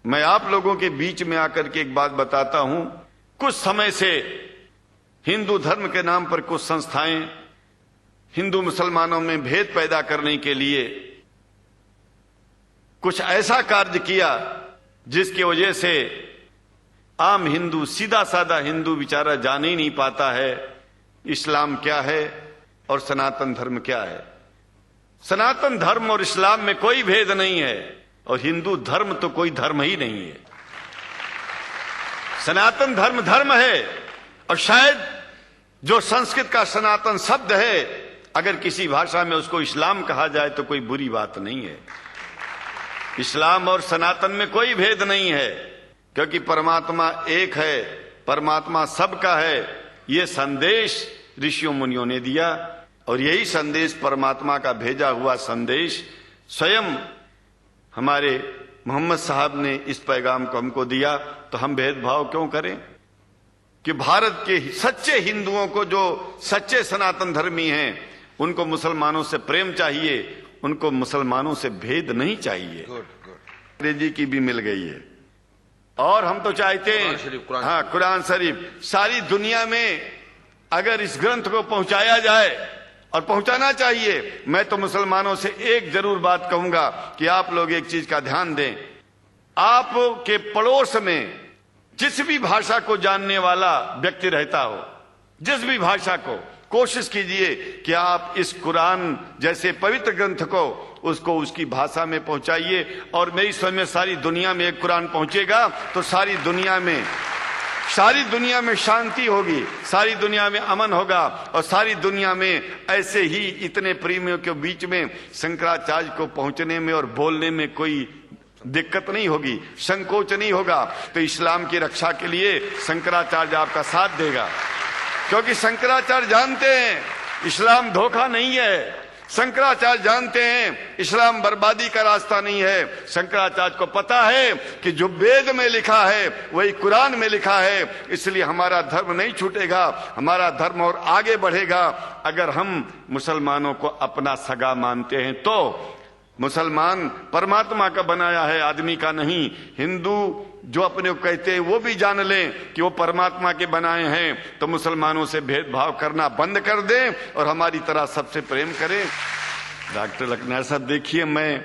मैं आप लोगों के बीच में आकर के एक बात बताता हूं। कुछ समय से हिंदू धर्म के नाम पर कुछ संस्थाएं हिंदू मुसलमानों में भेद पैदा करने के लिए कुछ ऐसा कार्य किया जिसकी वजह से आम हिंदू, सीधा साधा हिंदू बेचारा जान ही नहीं पाता है इस्लाम क्या है और सनातन धर्म क्या है। सनातन धर्म और इस्लाम में कोई भेद नहीं है और हिंदू धर्म तो कोई धर्म ही नहीं है। सनातन धर्म धर्म है और शायद जो संस्कृत का सनातन शब्द है, अगर किसी भाषा में उसको इस्लाम कहा जाए तो कोई बुरी बात नहीं है। इस्लाम और सनातन में कोई भेद नहीं है, क्योंकि परमात्मा एक है, परमात्मा सबका है। ये संदेश ऋषियों मुनियों ने दिया और यही संदेश, परमात्मा का भेजा हुआ संदेश, स्वयं हमारे मोहम्मद साहब ने इस पैगाम को हमको दिया। तो हम भेदभाव क्यों करें कि भारत के सच्चे हिंदुओं को, जो सच्चे सनातन धर्मी हैं, उनको मुसलमानों से प्रेम चाहिए, उनको मुसलमानों से भेद नहीं चाहिए। अंग्रेजी की भी मिल गई है और हम तो चाहते हैं हाँ, कुरान शरीफ सारी दुनिया में अगर इस ग्रंथ को पहुंचाया जाए, और पहुंचाना चाहिए। मैं तो मुसलमानों से एक जरूर बात कहूंगा कि आप लोग एक चीज का ध्यान दें। आपके पड़ोस में जिस भी भाषा को जानने वाला व्यक्ति रहता हो, जिस भी भाषा को, कोशिश कीजिए कि आप इस कुरान जैसे पवित्र ग्रंथ को उसको उसकी भाषा में पहुंचाइए। और मेरी समझ में सारी दुनिया में एक कुरान पहुंचेगा तो सारी दुनिया में शांति होगी, सारी दुनिया में अमन होगा और सारी दुनिया में ऐसे ही इतने प्रेमियों के बीच में शंकराचार्य को पहुंचने में और बोलने में कोई दिक्कत नहीं होगी, संकोच नहीं होगा। तो इस्लाम की रक्षा के लिए शंकराचार्य आपका साथ देगा, क्योंकि शंकराचार्य जानते हैं इस्लाम धोखा नहीं है। शंकराचार्य जानते हैं इस्लाम बर्बादी का रास्ता नहीं है। शंकराचार्य को पता है कि जो वेद में लिखा है वही कुरान में लिखा है, इसलिए हमारा धर्म नहीं छूटेगा, हमारा धर्म और आगे बढ़ेगा। अगर हम मुसलमानों को अपना सगा मानते हैं तो मुसलमान परमात्मा का बनाया है, आदमी का नहीं। हिंदू जो अपने को कहते हैं वो भी जान लें कि वो परमात्मा के बनाए हैं, तो मुसलमानों से भेदभाव करना बंद कर दें और हमारी तरह सबसे प्रेम करें। डॉक्टर लखनऊ साहब, देखिए मैं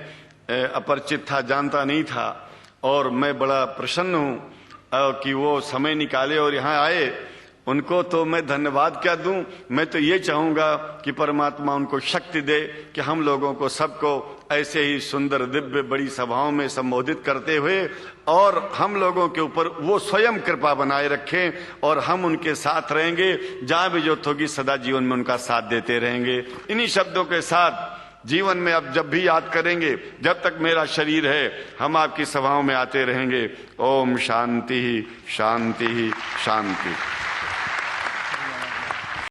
अपरिचित था, जानता नहीं था और मैं बड़ा प्रसन्न हूं कि वो समय निकाले और यहाँ आए। उनको तो मैं धन्यवाद क्या दूं, मैं तो ये चाहूंगा कि परमात्मा उनको शक्ति दे कि हम लोगों को सबको ऐसे ही सुंदर दिव्य बड़ी सभाओं में संबोधित करते हुए और हम लोगों के ऊपर वो स्वयं कृपा बनाए रखें और हम उनके साथ रहेंगे, जहां भी जरूरत होगी सदा जीवन में उनका साथ देते रहेंगे। इन्हीं शब्दों के साथ जीवन में अब जब भी याद करेंगे, जब तक मेरा शरीर है, हम आपकी सभाओं में आते रहेंगे। ओम शांति शांति शांति।